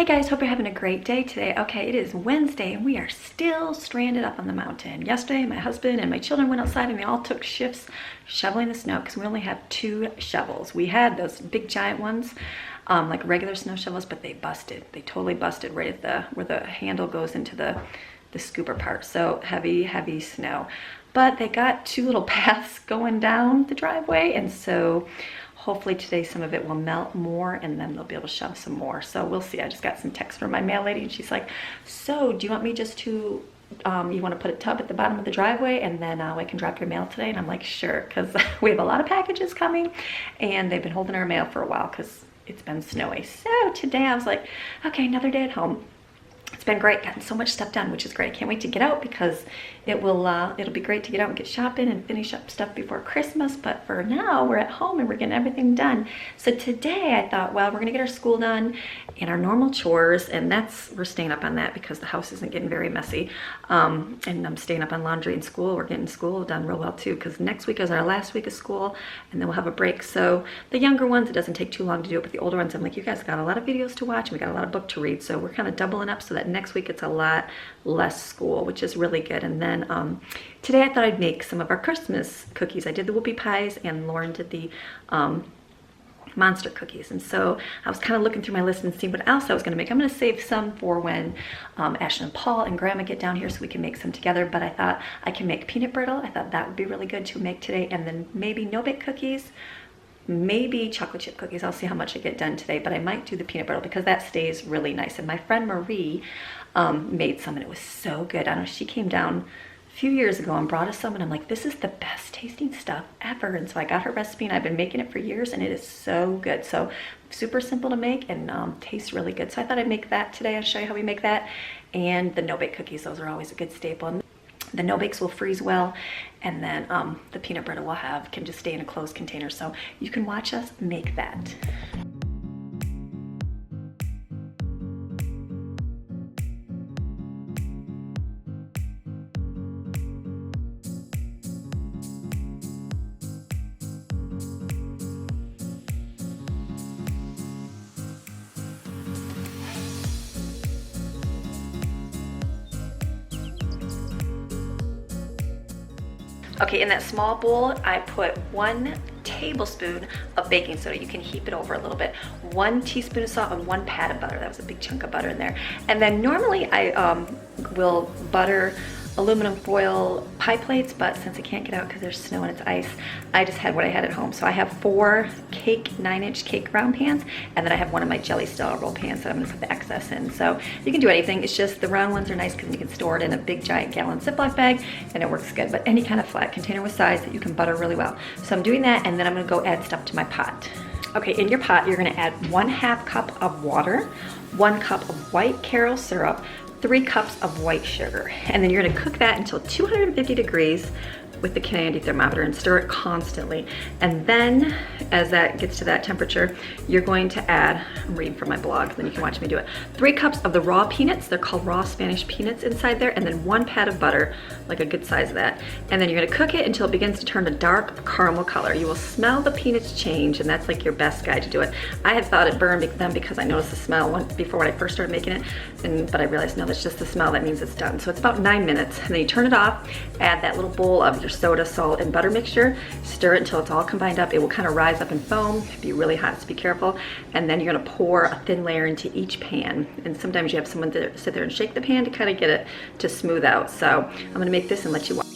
Hey guys, hope you're having a great day today. Okay, it is Wednesday and we are still stranded up on the mountain. Yesterday, my husband and my children went outside and they all took shifts shoveling the snow because we only have 2 shovels. We had those big giant ones, like regular snow shovels, but they busted. They totally busted right at the where the handle goes into the scooper part. So heavy snow. But they got 2 little paths going down the driveway, and so hopefully today some of it will melt more and then they'll be able to shove some more. So we'll see. I just got some text from my mail lady and she's like, so do you want me just to, you want to put a tub at the bottom of the driveway and then I can drop your mail today? And I'm like, sure, because we have a lot of packages coming and they've been holding our mail for a while because it's been snowy. So today I was like, okay, another day at home. It's been great, gotten so much stuff done, which is great. I can't wait to get out because it'll be great to get out and get shopping and finish up stuff before Christmas. But for now, we're at home and we're getting everything done. So today I thought, well, we're gonna get our school done and our normal chores, and we're staying up on that because the house isn't getting very messy. And I'm staying up on laundry and school. We're getting school done real well too, because next week is our last week of school and then we'll have a break. So the younger ones, it doesn't take too long to do it, but the older ones, I'm like, you guys got a lot of videos to watch and we got a lot of book to read. So we're kind of doubling up so that next week it's a lot less school, which is really good. And then today I thought I'd make some of our Christmas cookies. I did the whoopie pies and Lauren did the monster cookies. And so I was kind of looking through my list and seeing what else I was going to make. I'm going to save some for when Ashley and Paul and Grandma get down here so we can make some together. But I thought I can make peanut brittle. I thought that would be really good to make today. And then maybe no-bake cookies, maybe chocolate chip cookies. I'll see how much I get done today, but I might do the peanut brittle because that stays really nice. And my friend Marie made some and it was so good. I don't know, she came down a few years ago and brought us some and I'm like, this is the best tasting stuff ever. And so I got her recipe and I've been making it for years and it is so good. So super simple to make and tastes really good. So I thought I'd make that today. I'll show you how we make that. And the no-bake cookies, those are always a good staple. And the no-bakes will freeze well, and then the peanut butter can just stay in a closed container. So you can watch us make that. Okay, in that small bowl, I put 1 tablespoon of baking soda. You can heap it over a little bit. 1 teaspoon of salt and 1 pat of butter. That was a big chunk of butter in there. And then normally I will butter aluminum foil pie plates, but since I can't get out because there's snow and it's ice, I just had what I had at home. So I have 4 9-inch cake round pans, and then I have one of my jelly style roll pans that I'm gonna put the excess in. So you can do anything. It's just the round ones are nice because you can store it in a big giant gallon Ziploc bag and it works good. But any kind of flat container with size that you can butter really well. So I'm doing that, and then I'm gonna go add stuff to my pot. Okay, in your pot, you're gonna add 1/2 cup of water, 1 cup of white caramel syrup, 3 cups of white sugar. And then you're gonna cook that until 250 degrees with the Candy thermometer and stir it constantly. And then as that gets to that temperature, you're going to add, I'm reading from my blog, then you can watch me do it, 3 cups of the raw peanuts. They're called raw Spanish peanuts inside there, and then 1 pat of butter, like a good size of that. And then you're gonna cook it until it begins to turn a dark caramel color. You will smell the peanuts change, and that's like your best guide to do it. I had thought it burned them because I noticed the smell before when I first started making it, but I realized no, that's just the smell, that means it's done. So it's about 9 minutes, and then you turn it off, add that little bowl of your soda, salt, and butter mixture, stir it until it's all combined up. It will kind of rise up and foam. It'll be really hot, so be careful. And then you're gonna pour a thin layer into each pan. And sometimes you have someone to sit there and shake the pan to kind of get it to smooth out. So I'm gonna make this and let you watch.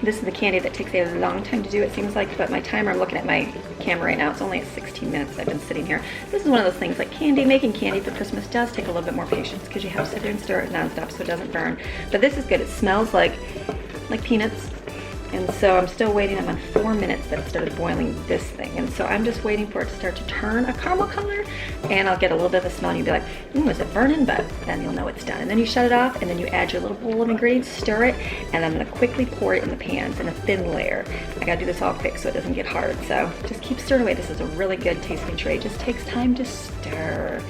This is the candy that takes a long time to do, it seems like, but my timer, I'm looking at my camera right now, it's only at 16 minutes I've been sitting here. This is one of those things, like candy, making candy for Christmas does take a little bit more patience because you have to sit there and stir it nonstop so it doesn't burn. But this is good. It smells like peanuts. And so I'm still waiting. I'm on 4 minutes that it started boiling this thing. And so I'm just waiting for it to start to turn a caramel color, and I'll get a little bit of a smell and you'll be like, ooh, is it burning? But then you'll know it's done. And then you shut it off, and then you add your little bowl of ingredients, stir it, and I'm gonna quickly pour it in the pans in a thin layer. I gotta do this all quick so it doesn't get hard. So just keep stirring away. This is a really good tasting tray. It just takes time to stir.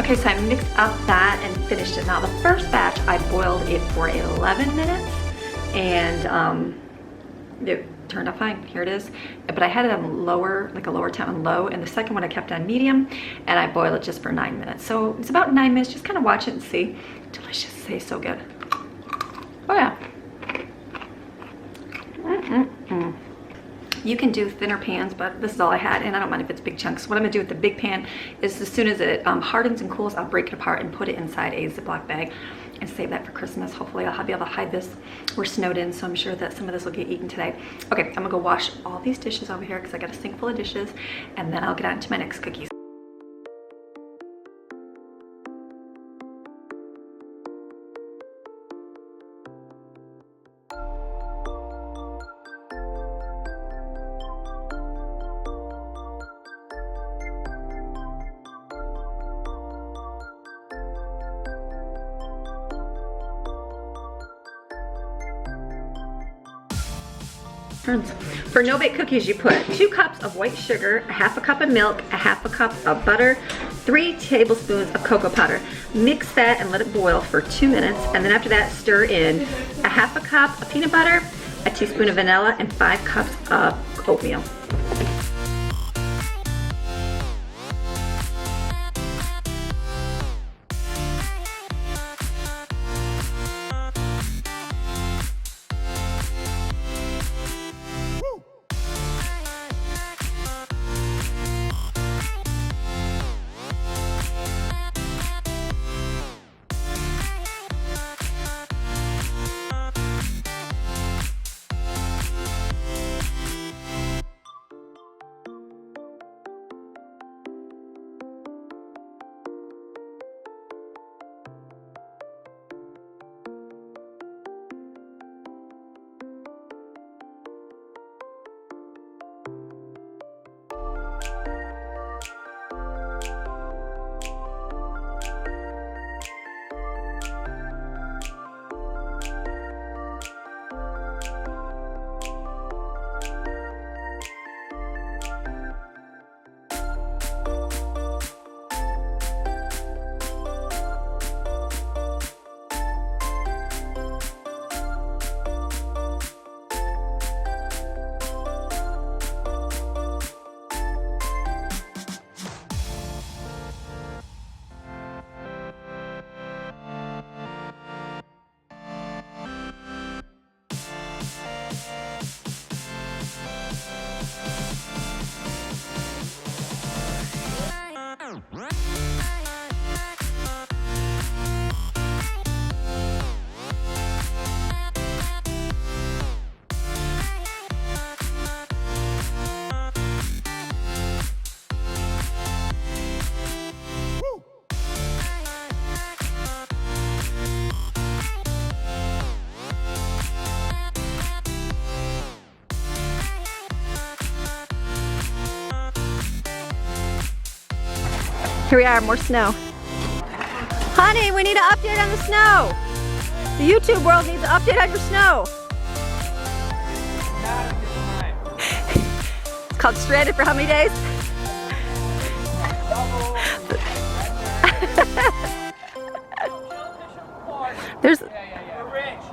Okay, so I mixed up that and finished it. Now the first batch, I boiled it for 11 minutes and it turned out fine. Here it is. But I had it on lower, like a lower temp on low, and the second one I kept on medium, and I boiled it just for 9 minutes. So it's about 9 minutes, just kind of watch it and see. Delicious, it tastes so good. Oh yeah. You can do thinner pans, but this is all I had, and I don't mind if it's big chunks. What I'm gonna do with the big pan is as soon as it hardens and cools, I'll break it apart and put it inside a Ziploc bag and save that for Christmas. Hopefully I'll be able to hide this. We're snowed in, so I'm sure that some of this will get eaten today. Okay, I'm gonna go wash all these dishes over here because I got a sink full of dishes, and then I'll get on to my next cookies. For no-bake cookies, you put 2 cups of white sugar, a half a cup of milk, a half a cup of butter, 3 tablespoons of cocoa powder. Mix that and let it boil for 2 minutes, and then after that, stir in a half a cup of peanut butter, a teaspoon of vanilla, and 5 cups of oatmeal. Here we are, more snow. Honey, we need an update on the snow. The YouTube world needs an update on your snow. It's called Stranded for how many days?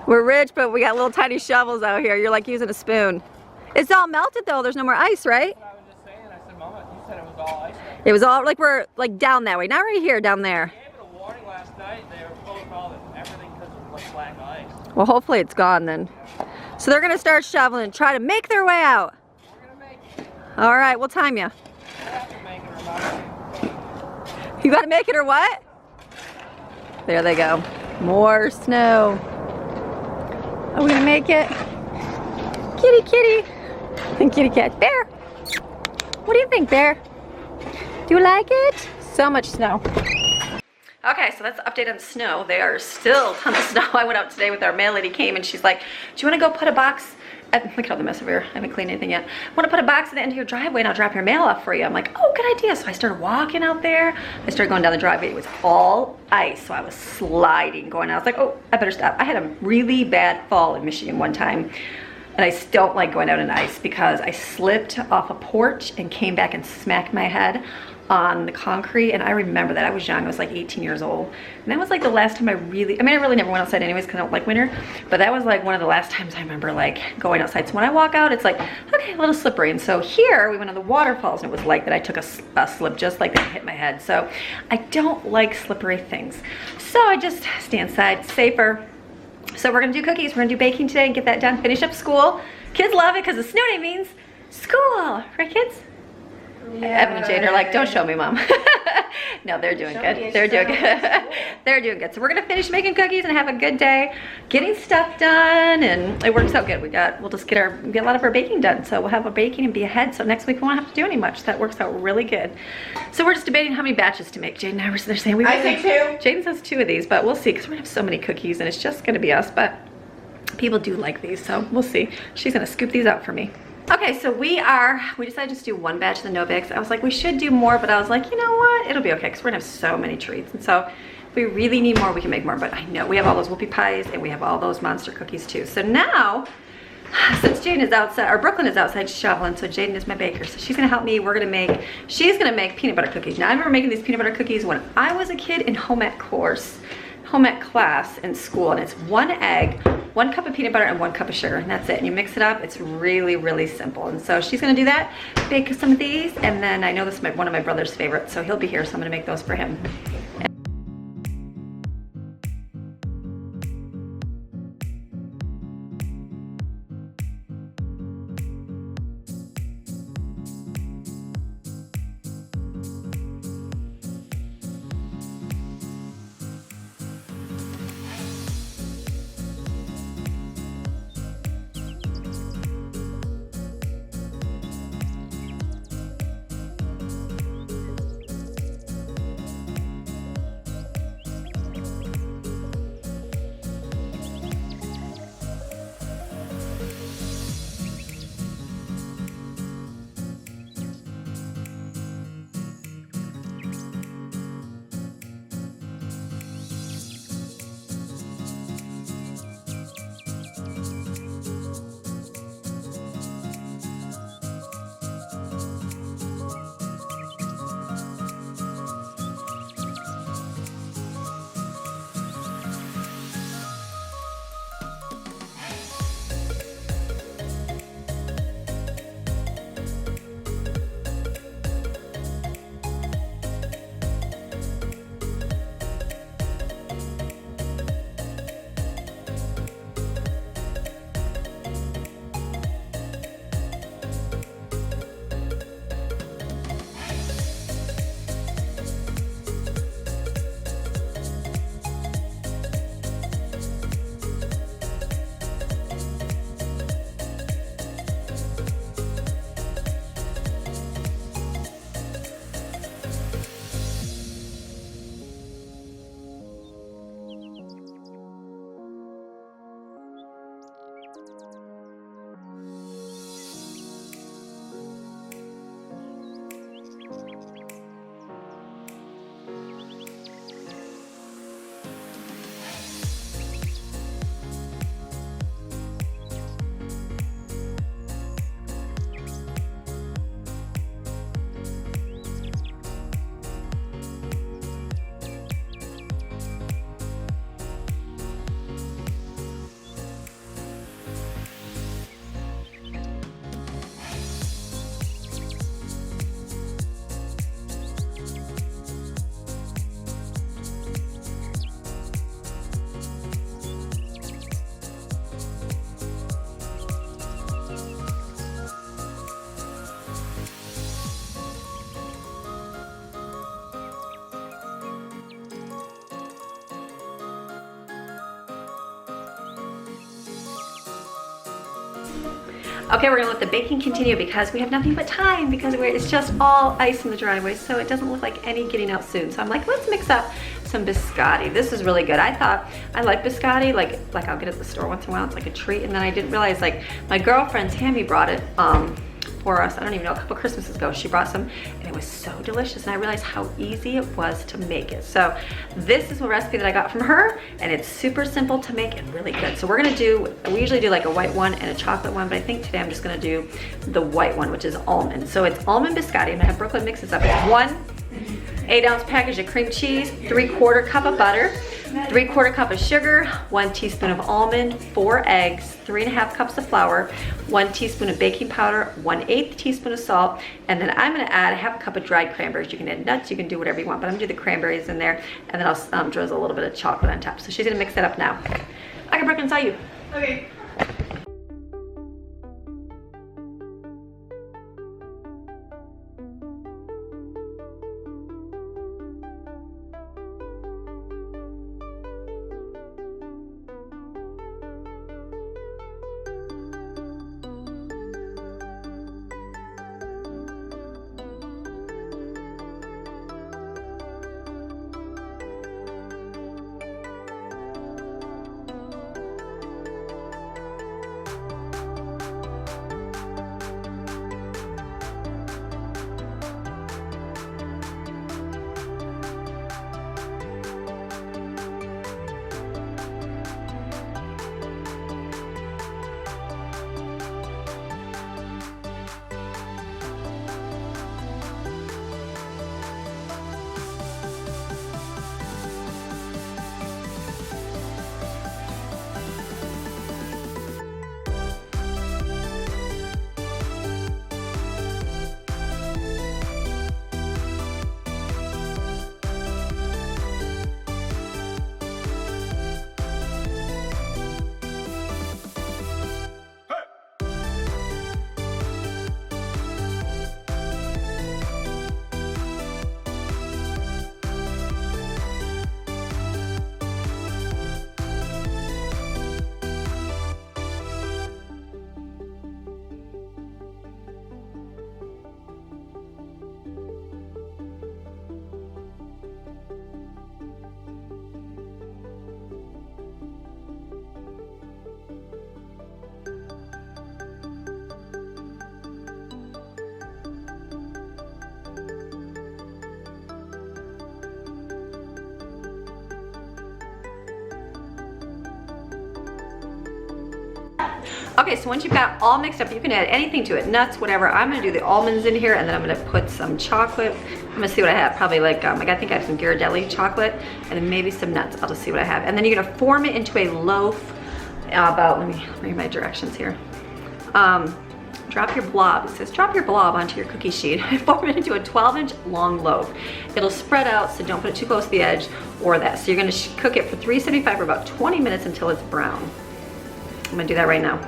We're rich, but we got little tiny shovels out here. You're like using a spoon. It's all melted though. There's no more ice, right? I was just saying. I said, Mama, you said it was all ice. It was all like we're like down that way, not right here, down there. They gave it a warning last night. They were supposed to call it everything because of like black ice. Well, hopefully it's gone then. So they're gonna start shoveling and try to make their way out. We're gonna make it. All right, we'll time you. We have to make it or not. You gotta make it or what? There they go. More snow. Are we gonna make it? Kitty, kitty. And kitty cat. Bear. What do you think, Bear? Do you like it? So much snow. Okay, so that's the update on the snow. They are still tons of snow. I went out today with our mail lady came and she's like, do you want to go put a box at, look at all the mess over here. I haven't cleaned anything yet. I want to put a box at the end of your driveway and I'll drop your mail off for you. I'm like, oh, good idea. So I started walking out there. I started going down the driveway. It was all ice. So I was sliding going out. I was like, oh, I better stop. I had a really bad fall in Michigan one time. And I don't like going out in ice because I slipped off a porch and came back and smacked my head on the concrete. And I remember that. I was young. I was like 18 years old. And that was like the last time I really never went outside anyways because I don't like winter. But that was like one of the last times I remember like going outside. So when I walk out, it's like, okay, a little slippery. And so here we went on the waterfalls and it was like that I took a slip just like that and hit my head. So I don't like slippery things. So I just stay inside, safer. So we're gonna do cookies, we're gonna do baking today and get that done, finish up school. Kids love it because the snow day means school, right kids? Yeah. Evan and Jane are like, don't show me, Mom. No, they're doing good. They're doing good. They're doing good. So we're gonna finish making cookies and have a good day, getting stuff done, and it works out good. We'll just get a lot of our baking done. So we'll have a baking and be ahead. So next week we won't have to do any much. That works out really good. So we're just debating how many batches to make. Jane and I were they're saying I say 2. Jane says 2 of these, but we'll see because we're gonna have so many cookies and it's just gonna be us. But people do like these, so we'll see. She's gonna scoop these out for me. Okay, so we decided just to do 1 batch of the no-bakes. I was like, we should do more, but I was like, you know what? It'll be okay, because we're gonna have so many treats. And so if we really need more, we can make more. But I know we have all those whoopie pies and we have all those monster cookies too. So now, since Jaden is outside, or Brooklyn is outside shoveling, so Jaden is my baker. So she's gonna help me. She's gonna make peanut butter cookies. Now I remember making these peanut butter cookies when I was a kid in home ec class in school, and it's 1 egg, 1 cup of peanut butter and 1 cup of sugar, and that's it. And you mix it up. It's really, really simple. And so she's gonna do that, bake some of these, and then I know this is one of my brother's favorites, so he'll be here, so I'm gonna make those for him. Okay, we're gonna let the baking continue because we have nothing but time because it's just all ice in the driveway, so it doesn't look like any getting out soon. So I'm like, let's mix up some biscotti. This is really good. I thought I like biscotti, like I'll get it at the store once in a while. It's like a treat, and then I didn't realize, like, my girlfriend Tammy brought it for us, I don't even know, a couple Christmases ago. She brought some and it was so delicious, and I realized how easy it was to make it. So this is a recipe that I got from her, and it's super simple to make and really good. So we're gonna do, we usually do like a white one and a chocolate one, but I think today I'm just gonna do the white one, which is almond. So it's almond biscotti, and I have Brooklyn mix this up. It's 1 8-ounce package of cream cheese, 3/4 cup of butter, 3/4 cup of sugar, 1 teaspoon of almond, 4 eggs, 3.5 cups of flour, 1 teaspoon of baking powder, 1/8 teaspoon of salt, and then I'm gonna add 1/2 cup of dried cranberries. You can add nuts, you can do whatever you want, but I'm gonna do the cranberries in there, and then I'll drizzle a little bit of chocolate on top. So she's gonna mix that up now. Okay, Brooklyn, it's all you. Okay. Okay, so once you've got all mixed up, you can add anything to it, nuts, whatever. I'm gonna do the almonds in here, and then I'm gonna put some chocolate. I'm gonna see what I have. Probably like I think I have some Ghirardelli chocolate, and then maybe some nuts. I'll just see what I have. And then you're gonna form it into a loaf. Let me read my directions here. Drop your blob. It says drop your blob onto your cookie sheet. Form it into a 12-inch long loaf. It'll spread out, so don't put it too close to the edge or that. So you're gonna cook it for 375 for about 20 minutes until it's brown. I'm gonna do that right now.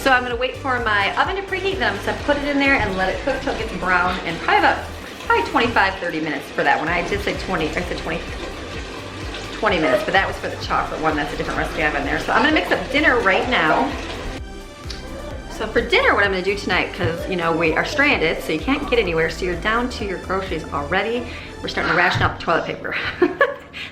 So I'm gonna wait for my oven to preheat, then I'm gonna put it in there and let it cook till it gets brown, and probably 25-30 minutes for that one. I did say 20 minutes, but that was for the chocolate one. That's a different recipe I have in there. So I'm gonna mix up dinner right now. So for dinner, what I'm gonna do tonight, because you know we are stranded, so you can't get anywhere, so you're down to your groceries already. We're starting to ration out the toilet paper.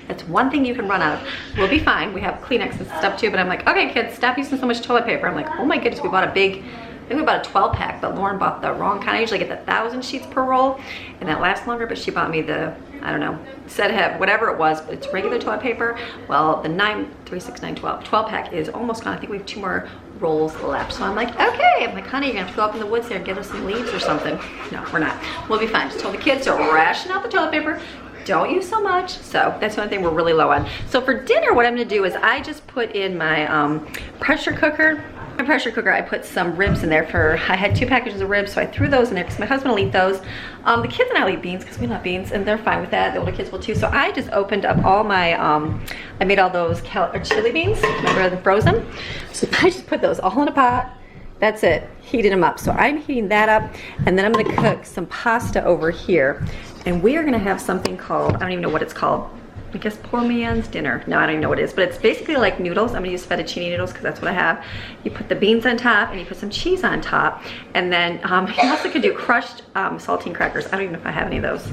That's one thing you can run out of. We'll be fine. We have Kleenex and stuff too, but I'm like, okay kids, stop using so much toilet paper. I'm like, oh my goodness, we bought a big, I think we bought a 12 pack, but Lauren bought the wrong kind. I usually get the 1,000 sheets per roll, and that lasts longer, but she bought me the, I don't know, said have whatever it was, but it's regular toilet paper. Well, the 12 pack is almost gone. I think we have 2 more rolls left. So I'm like, okay. I'm like, honey, you're gonna have to go up in the woods there and get us some leaves or something. No, we're not. We'll be fine. Just told the kids to ration out the toilet paper. Don't use so much. So that's one thing we're really low on. So for dinner, what I'm gonna do is I just put in my pressure cooker. My pressure cooker, I put some ribs in there I had 2 packages of ribs, so I threw those in there because my husband will eat those. The kids and I will eat beans because we love beans, and they're fine with that. The older kids will too. So I just opened up all my, I made all those chili beans, remember the frozen? So I just put those all in a pot. That's it, heated them up. So I'm heating that up, and then I'm gonna cook some pasta over here. And we are gonna have something called, I don't even know what it's called. I guess poor man's dinner. No, I don't even know what it is, but it's basically like noodles. I'm gonna use fettuccine noodles because that's what I have. You put the beans on top and you put some cheese on top. And then you also could do crushed saltine crackers. I don't even know if I have any of those.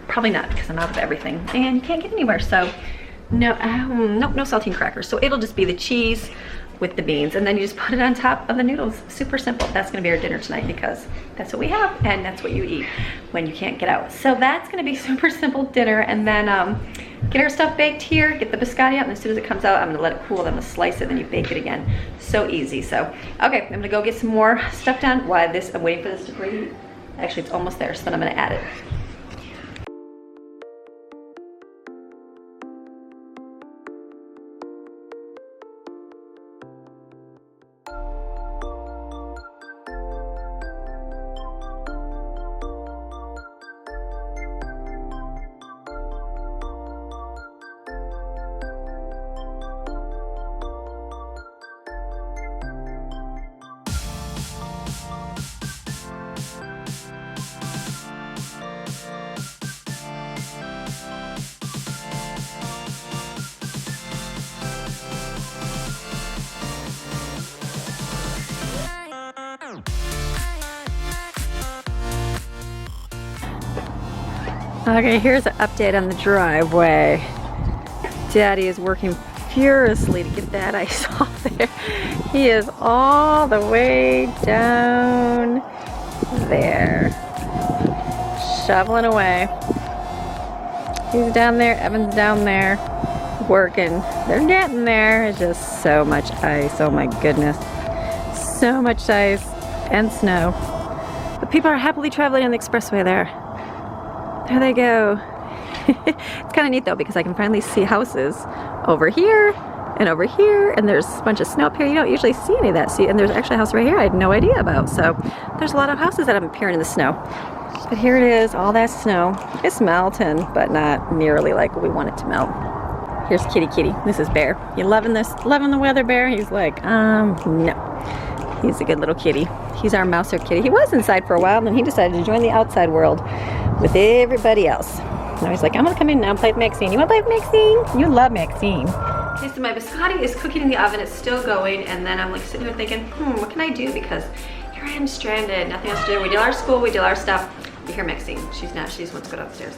Probably not because I'm out of everything and you can't get anywhere. So no, nope, no saltine crackers. So it'll just be the cheese with the beans, and then you just put it on top of the noodles. Super simple. That's gonna be our dinner tonight because that's what we have and that's what you eat when you can't get out. So that's gonna be super simple dinner, and then get our stuff baked here, get the biscotti out, and as soon as it comes out, I'm gonna let it cool, then I'm gonna slice it, then you bake it again. So easy. So, okay, I'm gonna go get some more stuff done. While I'm waiting for this to preheat. Actually, it's almost there, so then I'm gonna add it. Okay, here's an update on the driveway. Daddy is working furiously to get that ice off there. He is all the way down there, shoveling away. He's down there, Evan's down there, working. They're getting there. It's just so much ice, oh my goodness. So much ice and snow. But people are happily traveling on the expressway there. There they go. It's kind of neat though because I can finally see houses over here and there's a bunch of snow up here. You don't usually see any of that. See, and there's actually a house right here I had no idea about. So there's a lot of houses that I'm appearing in the snow. But here it is, all that snow. It's melting, but not nearly like we want it to melt. Here's Kitty Kitty. This is Bear. You loving this? Loving the weather, Bear? He's like, no. He's a good little kitty. He's our mouser kitty. He was inside for a while, and then he decided to join the outside world with everybody else. Now he's like, I'm gonna come in now and play with Maxine. You wanna play with Maxine? You love Maxine. Okay, so my biscotti is cooking in the oven. It's still going, and then I'm like sitting here thinking, what can I do? Because here I am stranded, nothing else to do. We did our school, we did our stuff. You hear Maxine, she just wants to go downstairs.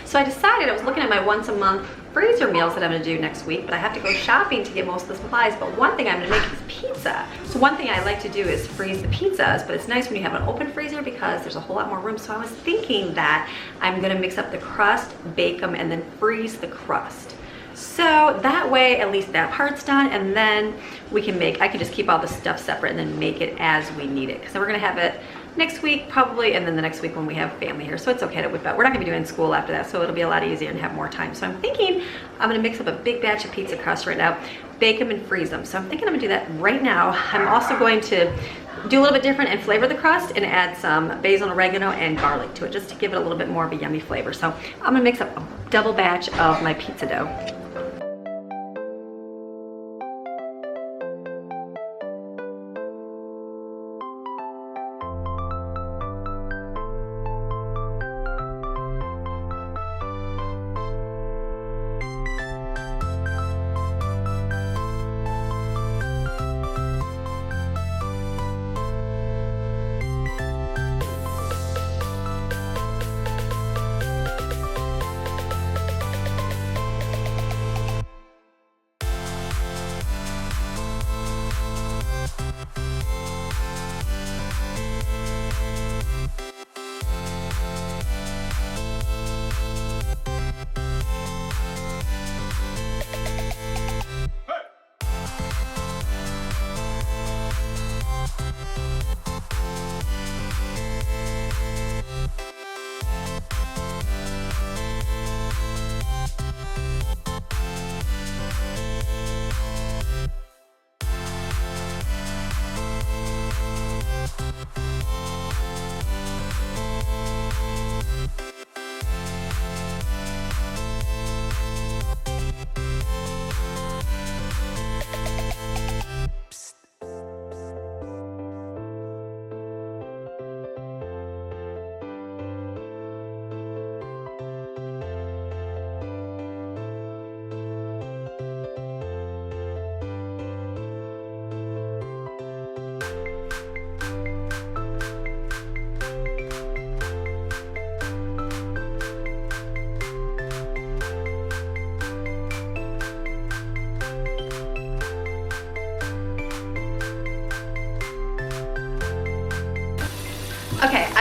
So I decided, I was looking at my once a month freezer meals that I'm gonna do next week, but I have to go shopping to get most of the supplies. But one thing I'm gonna make is pizza. So one thing I like to do is freeze the pizzas, but it's nice when you have an open freezer because there's a whole lot more room. So I was thinking that I'm gonna mix up the crust, bake them, and then freeze the crust. So that way, at least that part's done, and then we can I can just keep all the stuff separate and then make it as we need it. Because then we're gonna have it next week probably, and then the next week when we have family here. So it's okay to whip out. We're not gonna be doing school after that, so it'll be a lot easier and have more time. So I'm thinking I'm gonna mix up a big batch of pizza crust right now, bake them and freeze them. So I'm thinking I'm gonna do that right now. I'm also going to do a little bit different and flavor the crust and add some basil and oregano and garlic to it just to give it a little bit more of a yummy flavor. So I'm gonna mix up a double batch of my pizza dough.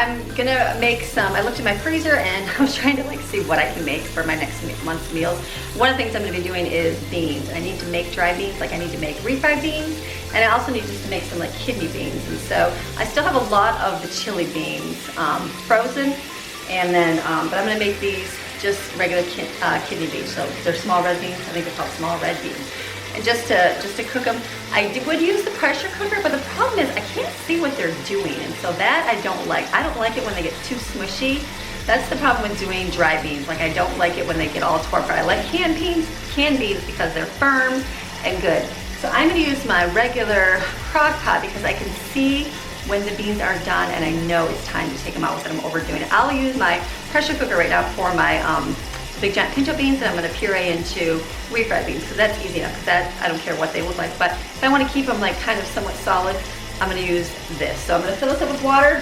I'm gonna make some, I looked in my freezer and I was trying to like see what I can make for my next month's meals. One of the things I'm gonna be doing is beans. I need to make dry beans, like I need to make refried beans, and I also need just to make some like kidney beans. And so I still have a lot of the chili beans frozen, and then, but I'm gonna make these just regular kidney beans. So they're small red beans, I think they're called small red beans. And just to cook them, I would use the pressure cooker, but the problem is I can't see what they're doing, and so that I don't like. I don't like it when they get too smushy. That's the problem with doing dry beans. Like I don't like it when they get all tore apart. I like canned beans because they're firm and good. So I'm gonna use my regular crock pot because I can see when the beans are done and I know it's time to take them out without them overdoing it. I'll use my pressure cooker right now for my big giant pinto beans, and I'm gonna puree into refried beans because that's easy enough, because that I don't care what they look like. But if I want to keep them like kind of somewhat solid, I'm gonna use this. So I'm gonna fill this up with water,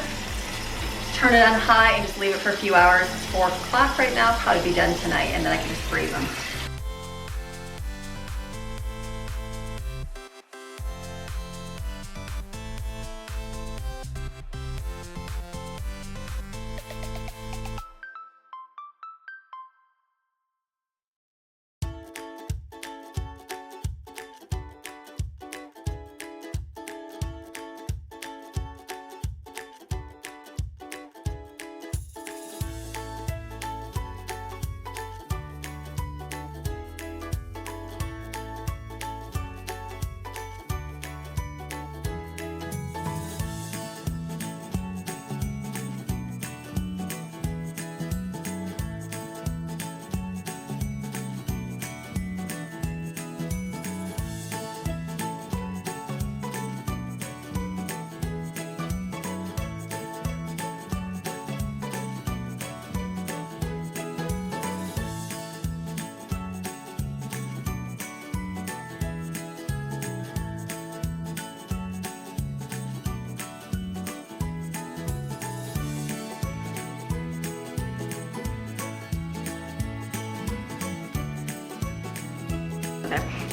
turn it on high, and just leave it for a few hours. It's 4 o'clock right now, probably be done tonight, and then I can just freeze them.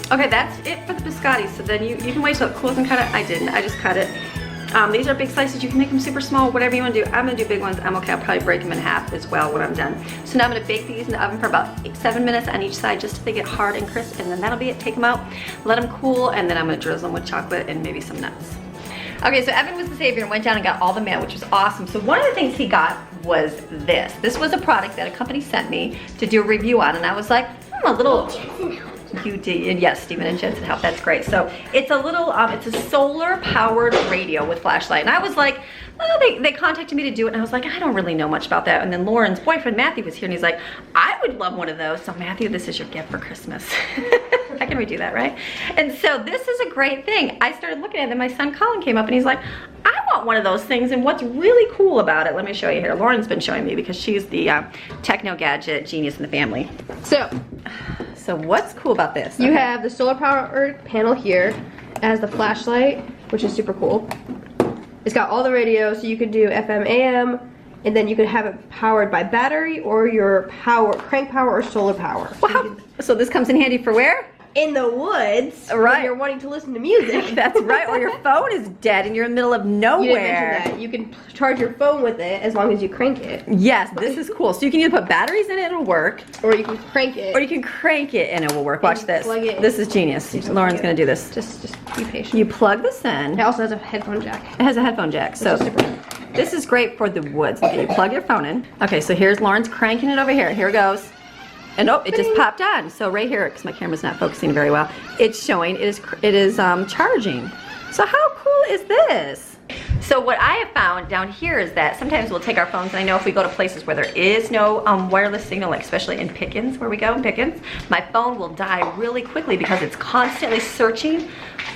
Okay, that's it for the biscotti. So then you can wait till it cools and cut it. I didn't, I just cut it. These are big slices. You can make them super small, whatever you want to do. I'm gonna do big ones. I'm okay, I'll probably break them in half as well when I'm done. So now I'm gonna bake these in the oven for about 7 minutes on each side, just so they get hard and crisp, and then that'll be it. Take them out, let them cool, and then I'm gonna drizzle them with chocolate and maybe some nuts. Okay, so Evan was the savior and went down and got all the mail, which was awesome. So one of the things he got was this. This was a product that a company sent me to do a review on, and I was like, a little... You did, yes, Stephen and Jensen help. That's great. So it's a little, it's a solar powered radio with flashlight. And I was like, oh, they contacted me to do it. And I was like, I don't really know much about that. And then Lauren's boyfriend, Matthew, was here and he's like, I would love one of those. So Matthew, this is your gift for Christmas. I can redo that, right? And so this is a great thing. I started looking at it and my son Colin came up and he's like, I want one of those things. And what's really cool about it, let me show you here. Lauren's been showing me because she's the techno gadget genius in the family. So what's cool about this? You have the solar powered panel here as the flashlight, which is super cool. It's got all the radios, so you could do FM, AM, and then you could have it powered by battery or your crank power or solar power. Wow. So this comes in handy for where? In the woods, right? When you're wanting to listen to music. That's right, or your phone is dead and you're in the middle of nowhere. You didn't mention that. You can charge your phone with it as long as you crank it. Yes, this is cool. So you can either put batteries in it, it'll work. Or you can crank it. Or you can crank it and it will work. Watch this. Plug it. This is genius. Lauren's gonna do this. Just be patient. You plug this in. It also has a headphone jack. It has a headphone jack. So this is great for the woods. Okay, you plug your phone in. Okay, so here's Lauren's cranking it over here. Here it goes. And oh, it just popped on. So right here, because my camera's not focusing very well, it's showing it is charging. So how cool is this? So what I have found down here is that sometimes we'll take our phones, and I know if we go to places where there is no wireless signal, like especially in Pickens, where we go in Pickens, my phone will die really quickly because it's constantly searching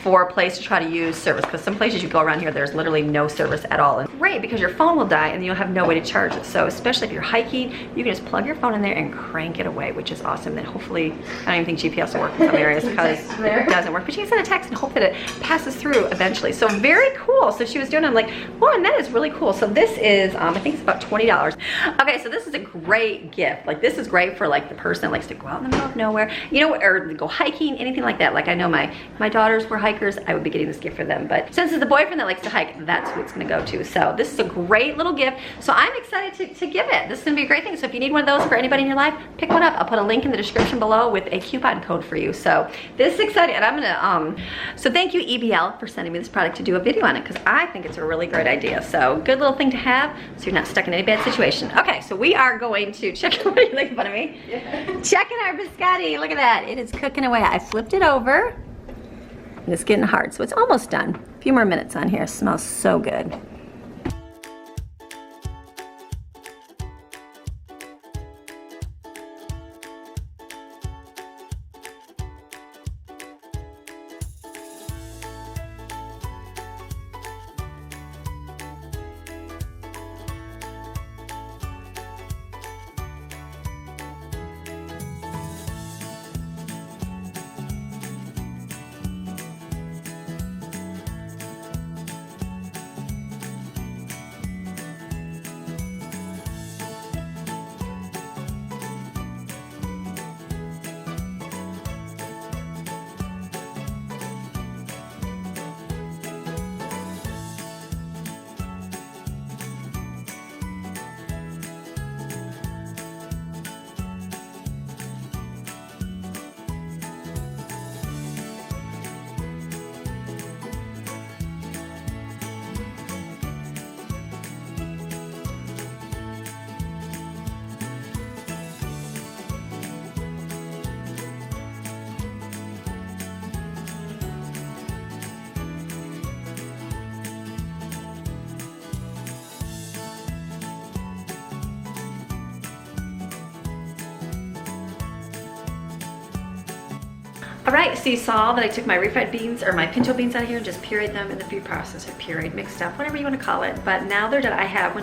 for a place to try to use service, because some places you go around here, there's literally no service at all. And great, because your phone will die and you'll have no way to charge it. So especially if you're hiking, you can just plug your phone in there and crank it away, which is awesome. Then hopefully, I don't even think GPS will work in some areas because it doesn't work, but you can send a text and hope that it passes through eventually. So very cool. So she was doing it, I'm like, Lauren, that is really cool. So this is, I think it's about $20. Okay, so this is a great gift. Like this is great for like the person that likes to go out in the middle of nowhere, you know, or go hiking, anything like that. Like I know my daughters were hikers, I would be getting this gift for them. But since it's the boyfriend that likes to hike, that's who it's gonna go to. So this is a great little gift. So I'm excited to give it. This is gonna be a great thing. So if you need one of those for anybody in your life, pick one up. I'll put a link in the description below with a coupon code for you. So this is exciting. And I'm gonna, so thank you EBL for sending me this product to do a video on it, because I think it's a really great idea. So good little thing to have so you're not stuck in any bad situation. Okay, so we are going to check, what are you making fun of me? Yeah. Checking our biscotti, look at that. It is cooking away. I flipped it over and it's getting hard, so it's almost done. A few more minutes on here. It smells so good. All right, so you saw that I took my refried beans or my pinto beans out of here and just pureed them in the food processor, pureed, mixed up, whatever you want to call it. But now they're done. I have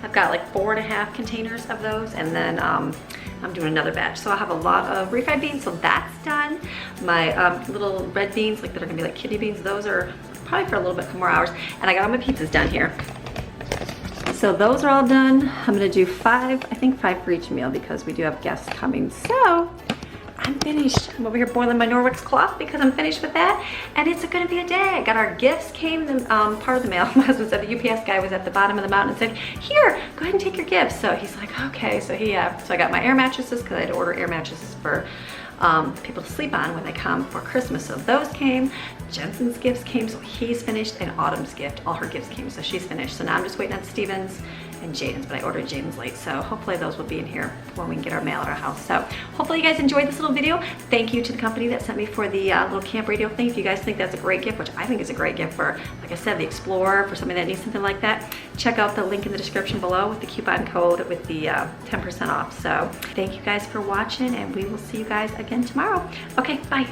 I've got like 4.5 containers of those, and then I'm doing another batch. So I'll have a lot of refried beans, so that's done. My little red beans, like that are gonna be like kidney beans, those are probably for a little bit more hours. And I got all my pizzas done here. So those are all done. I'm gonna do 5, I think 5 for each meal, because we do have guests coming. So I'm finished. I'm over here boiling my Norwex cloth because I'm finished with that, and it's gonna be a day. I got our gifts, came part of the mail. My husband said the UPS guy was at the bottom of the mountain and said, "Here, go ahead and take your gifts." So he's like, "Okay." So so I got my air mattresses, because I had to order air mattresses for people to sleep on when they come for Christmas. So those came. Jensen's gifts came, so he's finished, and Autumn's gift, all her gifts came, so she's finished. So now I'm just waiting on Steven's and Jaden's, but I ordered Jaden's late, so hopefully those will be in here when we can get our mail at our house. So hopefully you guys enjoyed this little video. Thank you to the company that sent me for the little camp radio thing. If you guys think that's a great gift, which I think is a great gift for, like I said, the Explorer, for somebody that needs something like that, check out the link in the description below with the coupon code with the 10% off. So thank you guys for watching, and we will see you guys again tomorrow. Okay, bye.